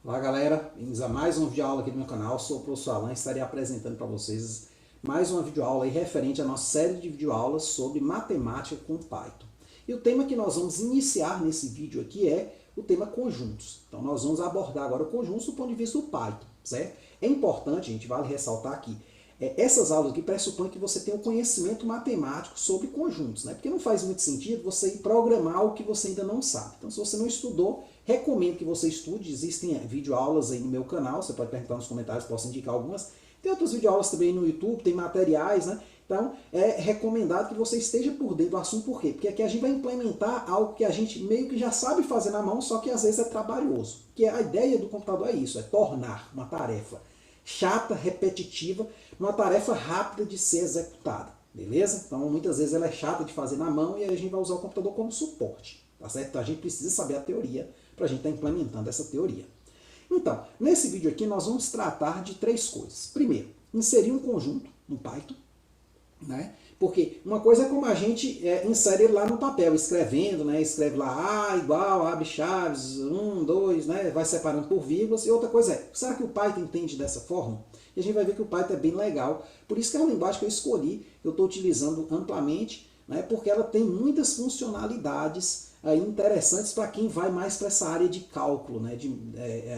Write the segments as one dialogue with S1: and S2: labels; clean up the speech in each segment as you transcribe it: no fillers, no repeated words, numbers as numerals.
S1: Olá galera, bem-vindos a mais uma videoaula aqui do meu canal. Sou o professor Alan e estarei apresentando para vocês mais uma videoaula aí referente à nossa série de videoaulas sobre matemática com Python. E o tema que nós vamos iniciar nesse vídeo aqui é o tema conjuntos. Então nós vamos abordar agora conjuntos do ponto de vista do Python, certo? É importante, gente, vale ressaltar aqui, essas aulas aqui pressupõem que você tenha um conhecimento matemático sobre conjuntos, né? Porque não faz muito sentido você ir programar algo que você ainda não sabe. Então, se você não estudou, recomendo que você estude. Existem videoaulas aí no meu canal, você pode perguntar nos comentários, posso indicar algumas. Tem outras videoaulas também no YouTube, tem materiais, né? Então, é recomendado que você esteja por dentro do assunto. Por quê? Porque aqui a gente vai implementar algo que a gente meio que já sabe fazer na mão, só que às vezes é trabalhoso. Que a ideia do computador é isso, é tornar uma tarefa chata, repetitiva, uma tarefa rápida de ser executada, beleza? Então, muitas vezes ela é chata de fazer na mão e aí a gente vai usar o computador como suporte, tá certo? Então, a gente precisa saber a teoria para a gente estar implementando essa teoria. Então, nesse vídeo aqui nós vamos tratar de três coisas. Primeiro, inserir um conjunto no Python, né? Porque uma coisa é como a gente insere ele lá no papel, escrevendo, né? Escreve lá A igual, abre chaves, 1, 2, né? Vai separando por vírgulas. E outra coisa é, será que o Python entende dessa forma? E a gente vai ver que o Python é bem legal. Por isso que é uma linguagem que eu escolhi, eu estou utilizando amplamente, né? Porque ela tem muitas funcionalidades aí interessantes para quem vai mais para essa área de cálculo, né? De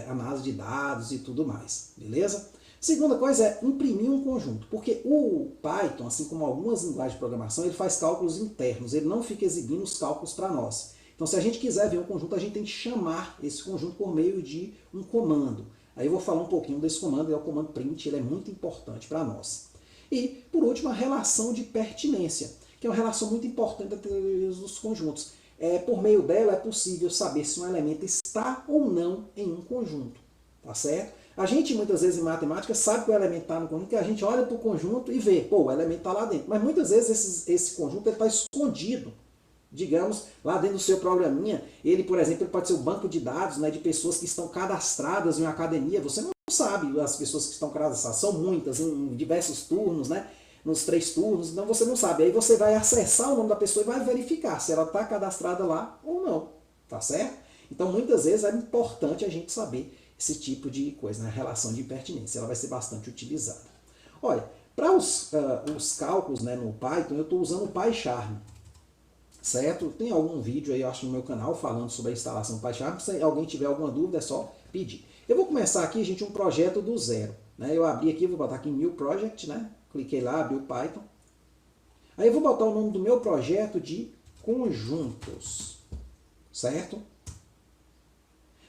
S1: análise de dados e tudo mais, beleza? Segunda coisa é imprimir um conjunto, porque o Python, assim como algumas linguagens de programação, ele faz cálculos internos, ele não fica exibindo os cálculos para nós. Então, se a gente quiser ver um conjunto, a gente tem que chamar esse conjunto por meio de um comando. Aí eu vou falar um pouquinho desse comando, é o comando print, ele é muito importante para nós. E, por último, a relação de pertinência, que é uma relação muito importante da teoria dos conjuntos. Por meio dela é possível saber se um elemento está ou não em um conjunto, tá certo? A gente, muitas vezes, em matemática, sabe que o elemento está no conjunto, que a gente olha para o conjunto e vê, pô, o elemento está lá dentro. Mas, muitas vezes, esse conjunto está escondido, digamos, lá dentro do seu programinha. Ele, por exemplo, ele pode ser o banco de dados, né, de pessoas que estão cadastradas em uma academia. Você não sabe as pessoas que estão cadastradas, são muitas, em diversos turnos, né, nos 3 turnos, então você não sabe. Aí você vai acessar o nome da pessoa e vai verificar se ela está cadastrada lá ou não, tá certo? Então, muitas vezes, é importante a gente saber esse tipo de coisa, né? Relação de pertinência, ela vai ser bastante utilizada. Olha, para os cálculos, né, no Python, eu estou usando o PyCharm, certo? Tem algum vídeo aí, eu acho, no meu canal falando sobre a instalação do PyCharm. Se alguém tiver alguma dúvida, é só pedir. Eu vou começar aqui, gente, um projeto do zero, né? Eu abri aqui, vou botar aqui New Project, né? Cliquei lá, abri o Python. Aí eu vou botar o nome do meu projeto de conjuntos, certo?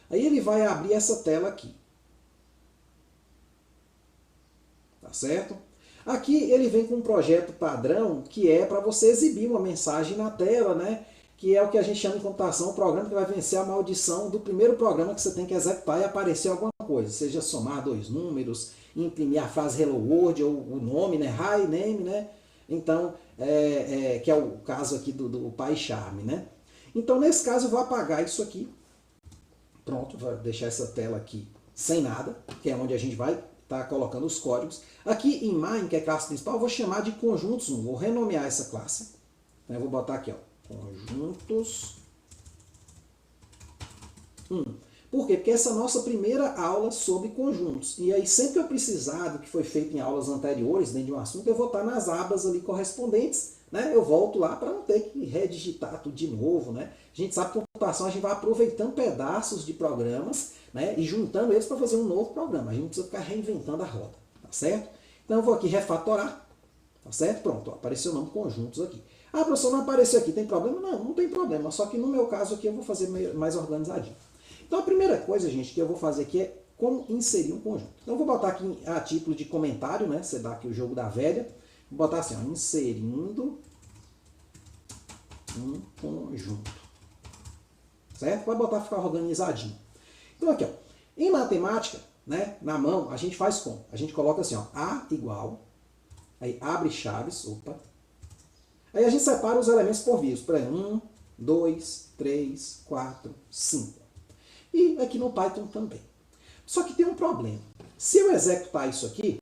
S1: Aí ele vai abrir essa tela aqui. Tá certo? Aqui ele vem com um projeto padrão que é para você exibir uma mensagem na tela, né? Que é o que a gente chama em computação, o programa que vai vencer a maldição do primeiro programa que você tem que executar e aparecer alguma coisa. Seja somar 2 números, imprimir a frase Hello World ou o nome, né? Hi Name, né? Então, que é o caso aqui do PyCharm, né? Então, nesse caso, eu vou apagar isso aqui. Pronto, vou deixar essa tela aqui sem nada, que é onde a gente vai estar colocando os códigos. Aqui em main, que é a classe principal, eu vou chamar de conjuntos 1. Vou renomear essa classe. Então, eu vou botar aqui, ó, conjuntos 1. Por quê? Porque essa é a nossa primeira aula sobre conjuntos. E aí, sempre que eu precisar do que foi feito em aulas anteriores, dentro de um assunto, eu vou estar nas abas ali correspondentes, né? Eu volto lá para não ter que redigitar tudo de novo, né? A gente sabe que computação a gente vai aproveitando pedaços de programas, né, e juntando eles para fazer um novo programa. A gente não precisa ficar reinventando a roda, tá certo? Então eu vou aqui refatorar, tá certo? Pronto, ó, apareceu o nome conjuntos aqui. Ah, professor, não apareceu aqui, tem problema? Não, não tem problema, só que no meu caso aqui eu vou fazer mais organizadinho. Então a primeira coisa, gente, que eu vou fazer aqui é como inserir um conjunto. Então eu vou botar aqui a título de comentário, né, você dá aqui o jogo da velha, vou botar assim, ó, inserindo um conjunto. Certo? Vai botar ficar organizadinho. Então aqui, ó, em matemática, né, na mão, a gente faz como? A gente coloca assim, ó, A igual, aí abre chaves, opa. Aí a gente separa os elementos por vírgulas, por exemplo, 1, 2, 3, 4, 5. E aqui no Python também. Só que tem um problema. Se eu executar isso aqui,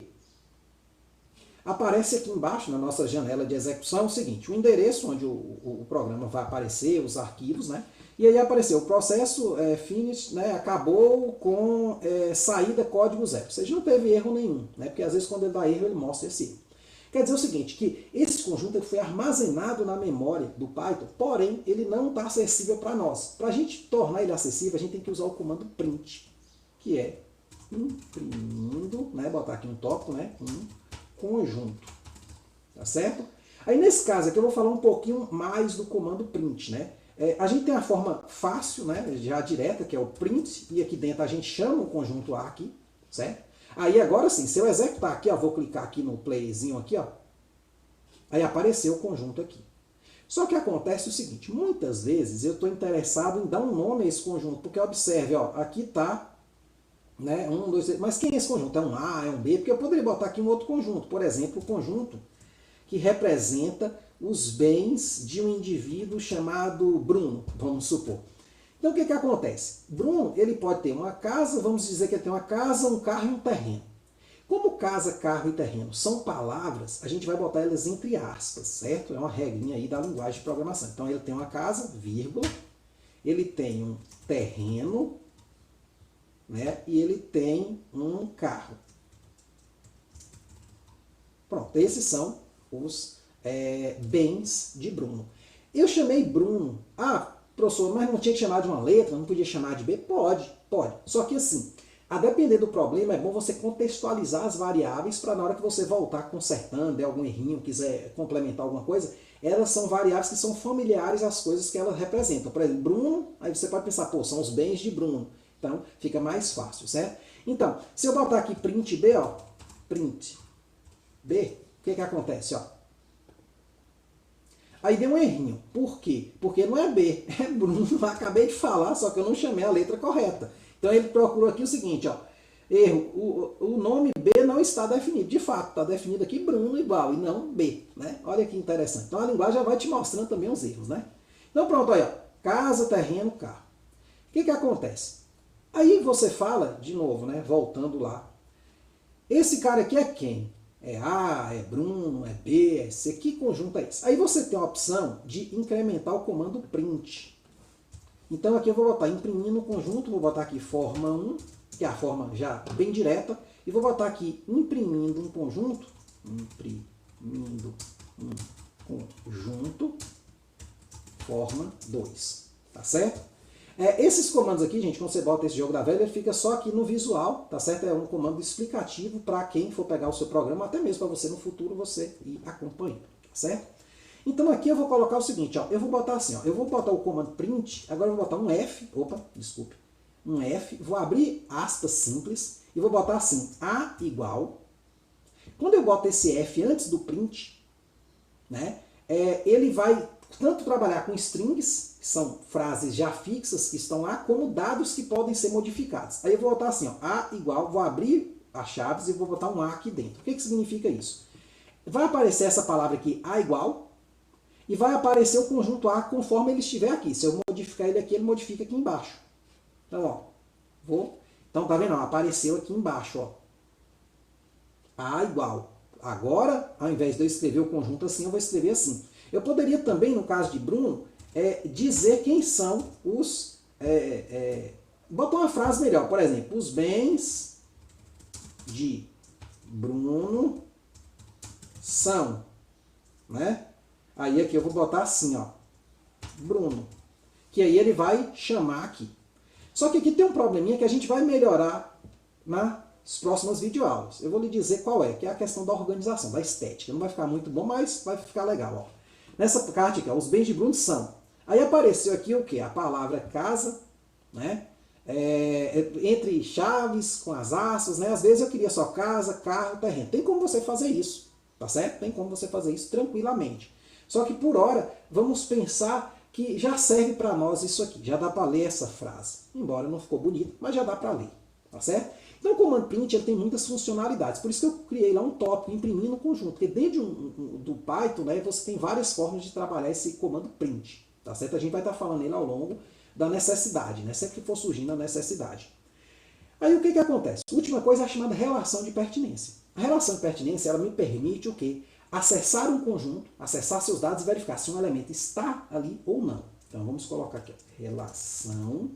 S1: aparece aqui embaixo, na nossa janela de execução, o seguinte, o endereço onde o programa vai aparecer, os arquivos, né? E aí apareceu o processo finish, né, acabou com saída código 0. Ou seja, não teve erro nenhum, né, porque às vezes quando ele dá erro ele mostra esse erro. Quer dizer o seguinte, que esse conjunto ele foi armazenado na memória do Python, porém ele não está acessível para nós. Para a gente tornar ele acessível, a gente tem que usar o comando print, que é imprimindo, né, botar aqui um tópico, né, um conjunto, tá certo? Aí nesse caso aqui eu vou falar um pouquinho mais do comando print, né? A gente tem a forma fácil, né, já direta, que é o print, e aqui dentro a gente chama o conjunto A aqui, certo? Aí agora sim, se eu executar aqui, ó, vou clicar aqui no playzinho aqui, ó, aí apareceu o conjunto aqui. Só que acontece o seguinte, muitas vezes eu estou interessado em dar um nome a esse conjunto, porque observe, ó, aqui está, né, 1, 2, 3, mas quem é esse conjunto? É um A, é um B? Porque eu poderia botar aqui um outro conjunto, por exemplo, o conjunto que representa os bens de um indivíduo chamado Bruno, vamos supor. Então o que acontece? Bruno ele pode ter uma casa, vamos dizer que ele tem uma casa, um carro e um terreno. Como casa, carro e terreno são palavras, a gente vai botar elas entre aspas, certo? É uma regrinha aí da linguagem de programação. Então ele tem uma casa, vírgula, ele tem um terreno, né? E ele tem um carro. Pronto, esses são os bens de Bruno. Eu chamei Bruno. Ah, professor, mas não tinha que chamar de uma letra? Não podia chamar de B? Pode, pode. Só que assim, a depender do problema, é bom você contextualizar as variáveis para na hora que você voltar consertando, der algum errinho, quiser complementar alguma coisa, elas são variáveis que são familiares às coisas que elas representam. Por exemplo, Bruno, aí você pode pensar, pô, são os bens de Bruno. Então, fica mais fácil, certo? Então, se eu botar aqui print B, ó, print B, o que acontece, ó? Aí deu um errinho. Por quê? Porque não é B, é Bruno. Eu acabei de falar, só que eu não chamei a letra correta. Então ele procurou aqui o seguinte, ó. Erro, o nome B não está definido. De fato, está definido aqui Bruno igual e não B, né? Olha que interessante. Então a linguagem já vai te mostrando também os erros, né? Então pronto, aí, ó. Casa, terreno, carro. O que acontece? Aí você fala, de novo, né? Voltando lá. Esse cara aqui é quem? É A, é Bruno, é B, é C. Que conjunto é esse? Aí você tem a opção de incrementar o comando print. Então aqui eu vou botar imprimindo o conjunto, vou botar aqui forma 1, que é a forma já bem direta, e vou botar aqui imprimindo um conjunto, imprimindo um conjunto, forma 2. Tá certo? Esses comandos aqui, gente, quando você bota esse jogo da velha, ele fica só aqui no visual, tá certo? É um comando explicativo para quem for pegar o seu programa, até mesmo para você no futuro você ir acompanhando, tá certo? Então aqui eu vou colocar o seguinte, ó, eu vou botar assim, ó, eu vou botar o comando print, agora eu vou botar um F, um F, vou abrir aspas simples e vou botar assim, A igual. Quando eu boto esse F antes do print, né, ele vai tanto trabalhar com strings, que são frases já fixas que estão lá, como dados que podem ser modificados. Aí eu vou botar assim, ó, A igual, vou abrir as chaves e vou botar um A aqui dentro. O que significa isso? Vai aparecer essa palavra aqui, A igual, e vai aparecer o conjunto A conforme ele estiver aqui. Se eu modificar ele aqui, ele modifica aqui embaixo. Então, ó, então, tá vendo? Apareceu aqui embaixo, ó. A igual. Agora, ao invés de eu escrever o conjunto assim, eu vou escrever assim. Eu poderia também, no caso de Bruno, dizer quem são os... botar uma frase melhor. Por exemplo, os bens de Bruno são, né? Aí aqui eu vou botar assim, ó, Bruno. Que aí ele vai chamar aqui. Só que aqui tem um probleminha que a gente vai melhorar nas próximas videoaulas. Eu vou lhe dizer qual é, que é a questão da organização, da estética. Não vai ficar muito bom, mas vai ficar legal, ó. Nessa carta aqui, ó, os bens de Bruno são. Aí apareceu aqui o quê? A palavra casa, né? Entre chaves, com as aspas, né? Às vezes eu queria só casa, carro, terreno. Tem como você fazer isso, tá certo? Tem como você fazer isso tranquilamente. Só que por hora, vamos pensar que já serve para nós isso aqui. Já dá para ler essa frase. Embora não ficou bonito, mas já dá para ler, tá certo? Então o comando print ele tem muitas funcionalidades. Por isso que eu criei lá um tópico, imprimir no conjunto. Porque dentro do Python, né, você tem várias formas de trabalhar esse comando print. Tá certo? A gente vai estar falando ele ao longo da necessidade, né? Sempre que for surgindo a necessidade. Aí o que acontece? A última coisa é a chamada relação de pertinência. A relação de pertinência ela me permite o quê? Acessar um conjunto, acessar seus dados e verificar se um elemento está ali ou não. Então vamos colocar aqui, ó, relação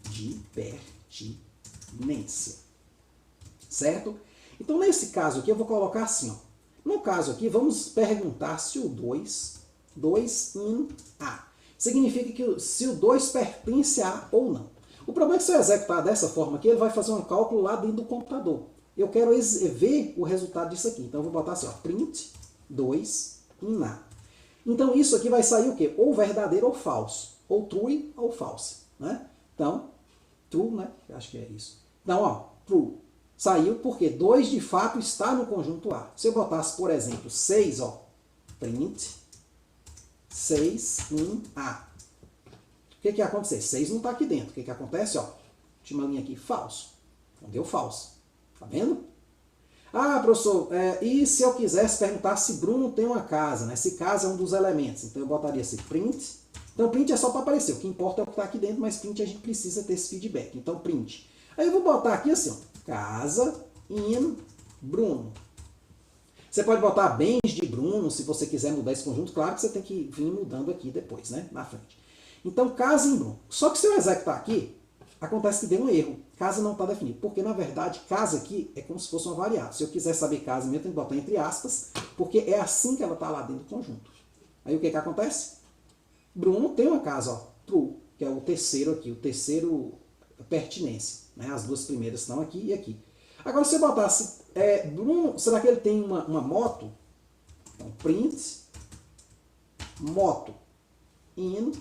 S1: de pertinência. Certo? Então nesse caso aqui eu vou colocar assim, ó. No caso aqui, vamos perguntar se o 2 em A. Significa que se o 2 pertence a A ou não. O problema é que se eu executar dessa forma aqui, ele vai fazer um cálculo lá dentro do computador. Eu quero ver o resultado disso aqui. Então eu vou botar assim, ó, print 2 em A. Então isso aqui vai sair o quê? Ou verdadeiro ou falso. Ou true ou false. Né? Então, true, né? Eu acho que é isso. Então, ó, true. Saiu porque 2 de fato está no conjunto A. Se eu botasse, por exemplo, 6, ó, print 6 em A. O que que ia acontecer? 6 não está aqui dentro. O que que acontece? Ó, última linha aqui, falso. Então deu falso. Tá vendo? Ah, professor, e se eu quisesse perguntar se Bruno tem uma casa, né? Se casa é um dos elementos. Então eu botaria assim, print. Então print é só para aparecer. O que importa é o que está aqui dentro, mas print a gente precisa ter esse feedback. Então print. Aí eu vou botar aqui assim, ó, casa in Bruno. Você pode botar bens de Bruno, se você quiser mudar esse conjunto. Claro que você tem que vir mudando aqui depois, né? Na frente. Então, casa em Bruno. Só que se eu executar aqui, acontece que deu um erro. Casa não está definido. Porque, na verdade, casa aqui é como se fosse uma variável. Se eu quiser saber casa, eu tenho que botar entre aspas, porque é assim que ela está lá dentro do conjunto. Aí o que que acontece? Bruno tem uma casa, ó, true, que é o terceiro aqui, o terceiro pertinência. Né? As duas primeiras estão aqui e aqui. Agora, se eu botasse, Bruno, será que ele tem uma moto? Então, print moto in,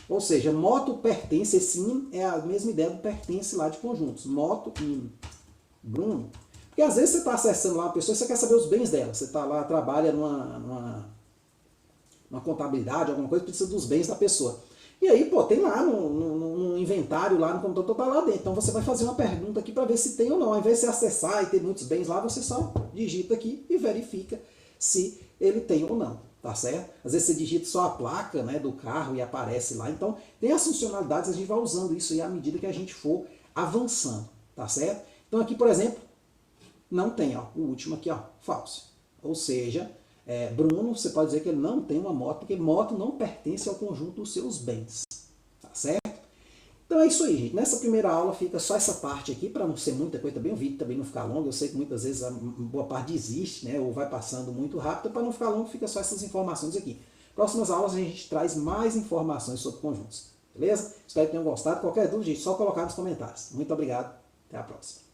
S1: ou seja, moto pertence, esse in é a mesma ideia do pertence lá de conjuntos. Moto in Bruno. Porque às vezes você está acessando lá uma pessoa e você quer saber os bens dela. Você está lá, trabalha numa contabilidade, alguma coisa, precisa dos bens da pessoa. E aí, pô, tem lá no inventário, lá no computador, tá lá dentro. Então você vai fazer uma pergunta aqui para ver se tem ou não. Ao invés de você acessar e ter muitos bens lá, você só digita aqui e verifica se ele tem ou não. Tá certo? Às vezes você digita só a placa, né, do carro e aparece lá. Então, tem as funcionalidades, a gente vai usando isso aí à medida que a gente for avançando. Tá certo? Então aqui, por exemplo, não tem, ó, o último aqui, ó, falso. Ou seja, Bruno, você pode dizer que ele não tem uma moto, porque moto não pertence ao conjunto dos seus bens. Tá certo? Então é isso aí, gente. Nessa primeira aula fica só essa parte aqui, para não ser muita coisa também, o vídeo também não ficar longo. Eu sei que muitas vezes a boa parte desiste, né, ou vai passando muito rápido. Para não ficar longo, fica só essas informações aqui. Próximas aulas a gente traz mais informações sobre conjuntos. Beleza? Espero que tenham gostado. Qualquer dúvida, gente, só colocar nos comentários. Muito obrigado. Até a próxima.